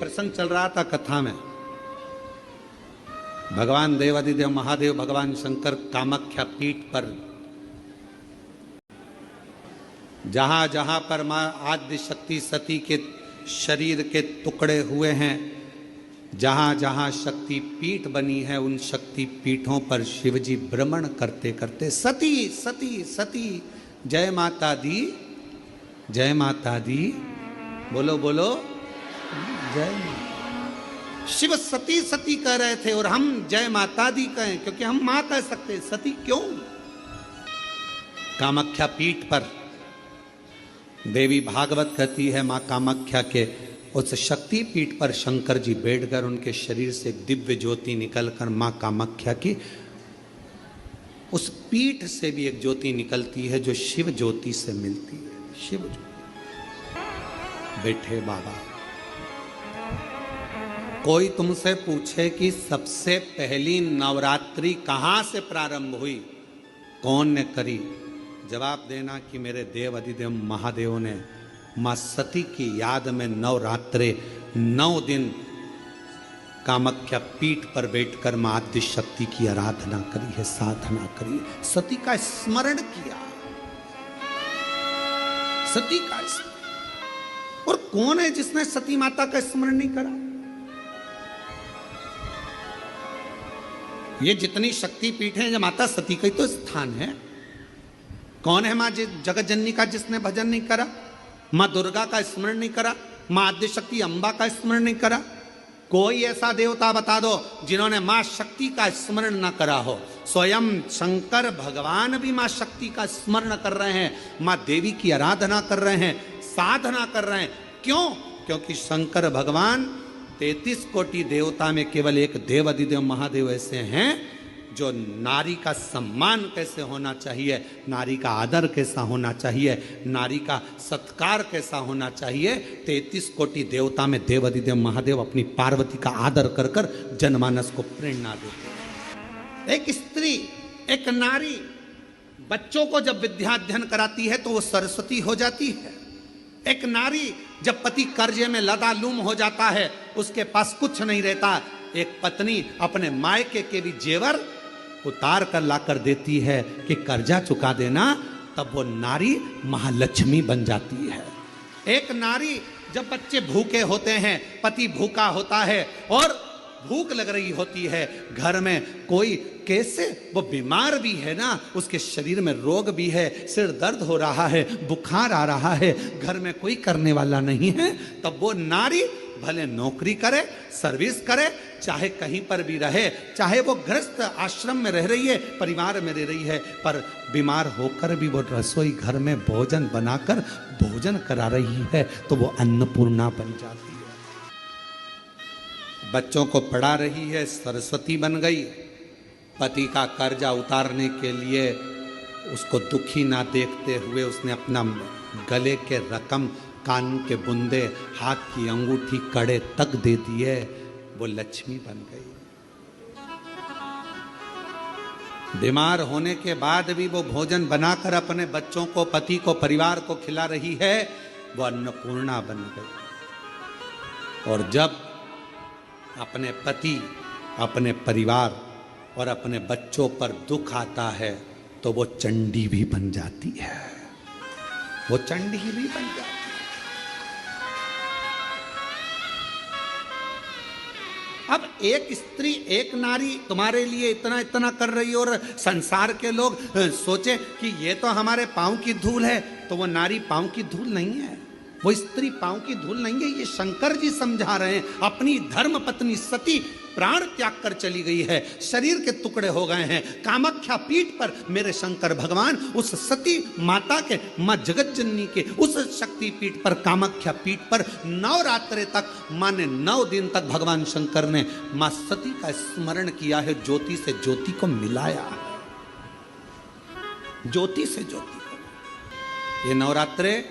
प्रसंग चल रहा था कथा में। भगवान देवादिदेव महादेव भगवान शंकर कामाख्या पीठ पर जहां जहां पर मां आद्य शक्ति सती के शरीर के टुकड़े हुए हैं, जहां जहां शक्ति पीठ बनी है, उन शक्ति पीठों पर शिवजी भ्रमण करते करते सती सती सती जय माता दी, जय माता दी, बोलो बोलो जय माता। शिव सती सती कह रहे थे और हम जय माता दी कहें, क्योंकि हम मां कह सकते, सती क्यों? कामाख्या पीठ पर देवी भागवत कहती है, मां कामाख्या के उस शक्ति पीठ पर शंकर जी बैठकर उनके शरीर से एक दिव्य ज्योति निकलकर मां कामाख्या की उस पीठ से भी एक ज्योति निकलती है जो शिव ज्योति से मिलती है। शिव ज्योति। बैठे बाबा, कोई तुमसे पूछे कि सबसे पहली नवरात्रि कहां से प्रारंभ हुई, कौन ने करी, जवाब देना कि मेरे देव अधिदेव महादेव ने मां सती की याद में नवरात्रे 9 दिन कामाख्या पीठ पर बैठकर मां आद्य शक्ति की आराधना करी है, साधना करी है, सती का स्मरण किया, सती का स्मरण। और कौन है जिसने सती माता का स्मरण नहीं करा? ये जितनी शक्ति पीठ है, माता सती का ही तो स्थान है। कौन है मां जगत जननी का जिसने भजन नहीं करा, मां दुर्गा का स्मरण नहीं करा, मां आद्य शक्ति अंबा का स्मरण नहीं करा? कोई ऐसा देवता बता दो जिन्होंने मां शक्ति का स्मरण न करा हो। स्वयं शंकर भगवान भी मां शक्ति का स्मरण कर रहे हैं, मां देवी की आराधना कर रहे हैं, साधना कर रहे हैं। क्यों? क्योंकि शंकर भगवान 33 कोटि देवता में केवल एक देव अधिदेव महादेव ऐसे हैं जो नारी का सम्मान कैसे होना चाहिए, नारी का आदर कैसा होना चाहिए, नारी का सत्कार कैसा होना चाहिए, 33 कोटि देवता में देव अधिदेव महादेव अपनी पार्वती का आदर कर कर जनमानस को प्रेरणा देते। एक स्त्री, एक नारी बच्चों को जब विद्याध्ययन कराती है तो वो सरस्वती हो जाती है। एक नारी जब पति कर्जे में लदालूम हो जाता है, उसके पास कुछ नहीं रहता, एक पत्नी अपने मायके के भी जेवर उतार कर लाकर देती है कि कर्जा चुका देना, तब वो नारी महालक्ष्मी बन जाती है। एक नारी जब बच्चे भूखे होते हैं, पति भूखा होता है और भूख लग रही होती है, घर में कोई कैसे, वो बीमार भी है ना, उसके शरीर में रोग भी है, सिर दर्द हो रहा है, बुखार आ रहा है, घर में कोई करने वाला नहीं है, तब वो नारी भले नौकरी करे, सर्विस करे, चाहे कहीं पर भी रहे, चाहे वो गृहस्थ आश्रम में रह रही है, परिवार में रह रही है, पर बीमार होकर भी वो रसोई घर में भोजन बनाकर भोजन करा रही है, तो वो अन्नपूर्णा बन जाती है। बच्चों को पढ़ा रही है, सरस्वती बन गई। पति का कर्जा उतारने के लिए उसको दुखी ना देखते हुए उसने अपना गले के रकम, कान के बुंदे, हाथ की अंगूठी, कड़े तक दे दिए, वो लक्ष्मी बन गई। बीमार होने के बाद भी वो भोजन बनाकर अपने बच्चों को, पति को, परिवार को खिला रही है, वो अन्नपूर्णा बन गई। और जब अपने पति, अपने परिवार और अपने बच्चों पर दुख आता है तो वो चंडी भी बन जाती है, वो चंडी भी बन जाती है। अब एक स्त्री, एक नारी तुम्हारे लिए इतना इतना कर रही है और संसार के लोग सोचे कि ये तो हमारे पांव की धूल है, तो वो नारी पांव की धूल नहीं है, वो स्त्री पांव की धूल नहीं है। ये शंकर जी समझा रहे हैं। अपनी धर्म पत्नी सती प्राण त्याग कर चली गई है, शरीर के टुकड़े हो गए हैं। कामाख्या पीठ पर मेरे शंकर भगवान उस सती माता के, मां जगत जननी के उस शक्ति पीठ पर, कामाख्या पीठ पर नवरात्रे तक, मां ने 9 दिन तक भगवान शंकर ने मां सती का स्मरण किया है, ज्योति से ज्योति को मिलाया है, ज्योति से ज्योति को। ये नवरात्रे,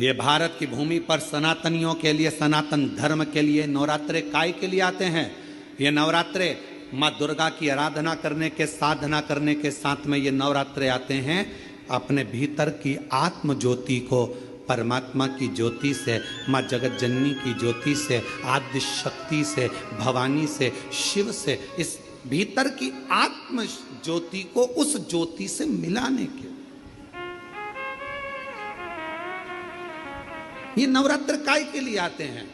ये भारत की भूमि पर सनातनियों के लिए, सनातन धर्म के लिए नवरात्रे काय के लिए आते हैं? ये नवरात्रे माँ दुर्गा की आराधना करने के, साधना करने के साथ में ये नवरात्रे आते हैं अपने भीतर की आत्म ज्योति को परमात्मा की ज्योति से, माँ जगत जननी की ज्योति से, आद्य शक्ति से, भवानी से, शिव से, इस भीतर की आत्म ज्योति को उस ज्योति से मिलाने के ये नवरात्र काय के लिए आते हैं?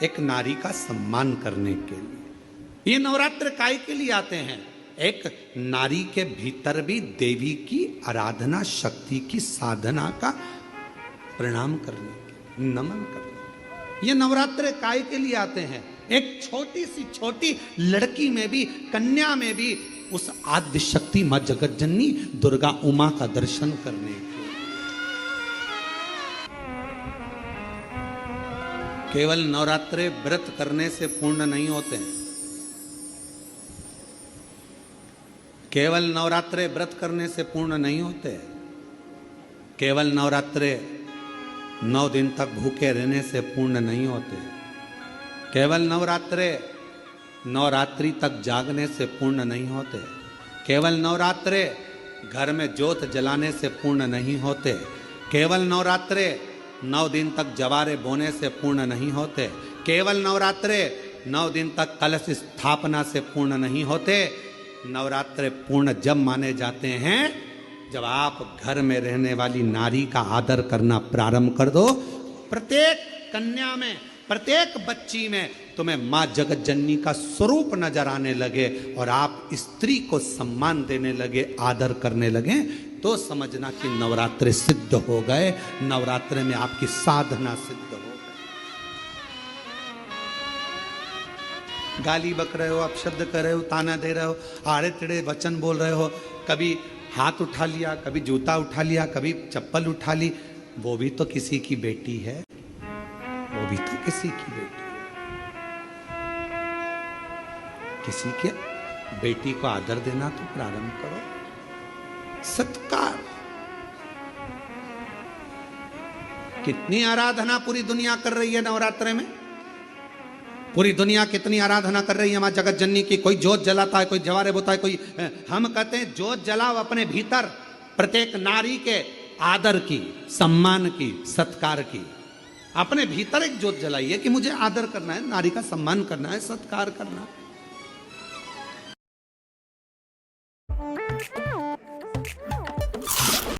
एक नारी का सम्मान करने के लिए। ये नवरात्र काय के लिए आते हैं? एक नारी के भीतर भी देवी की आराधना, शक्ति की साधना का प्रणाम करने के, नमन करने। ये नवरात्र काय के लिए आते हैं? एक छोटी सी छोटी लड़की में भी, कन्या में भी उस आद्य शक्ति मां जगत जननी दुर्गा उमा का दर्शन करने के। केवल नवरात्रे व्रत करने से पूर्ण नहीं होते हैं। केवल नवरात्रे व्रत करने से पूर्ण नहीं होते। केवल नवरात्रे 9 दिन तक भूखे रहने से पूर्ण नहीं होते। केवल नवरात्रे नवरात्रि तक जागने से पूर्ण नहीं होते। केवल नवरात्रे घर में ज्योत जलाने से पूर्ण नहीं होते। केवल नवरात्रे 9 दिन तक जवारे बोने से पूर्ण नहीं होते। केवल नवरात्रे 9 दिन तक कलश स्थापना से पूर्ण नहीं होते। नवरात्रे पूर्ण जब माने जाते हैं जब आप घर में रहने वाली नारी का आदर करना प्रारंभ कर दो। प्रत्येक कन्या में, प्रत्येक बच्ची में तुम्हें मां जगत जननी का स्वरूप नजर आने लगे और आप स्त्री को सम्मान देने लगे, आदर करने लगे, तो समझना कि नवरात्रे सिद्ध हो गए। नवरात्रे में आपकी साधना सिद्ध हो गई। गाली बक रहे हो, अपशब्द कर रहे हो, ताना दे रहे हो, आड़े टेढ़े वचन बोल रहे हो, कभी हाथ उठा लिया, कभी जूता उठा लिया, कभी चप्पल उठा ली, वो भी तो किसी की बेटी है। वो भी तो किसी की बेटी है। किसी के बेटी को आदर देना तो प्रारंभ करो। सत्कार। कितनी आराधना पूरी दुनिया कर रही है नवरात्रे में। पूरी दुनिया कितनी आराधना कर रही है मां जगत जननी की। कोई जोत जलाता है, कोई जवारे बोता है, कोई हम कहते हैं जोत जलाओ अपने भीतर, प्रत्येक नारी के आदर की, सम्मान की, सत्कार की। अपने भीतर एक जोत जलाइए कि मुझे आदर करना है, नारी का सम्मान करना है, सत्कार करना है।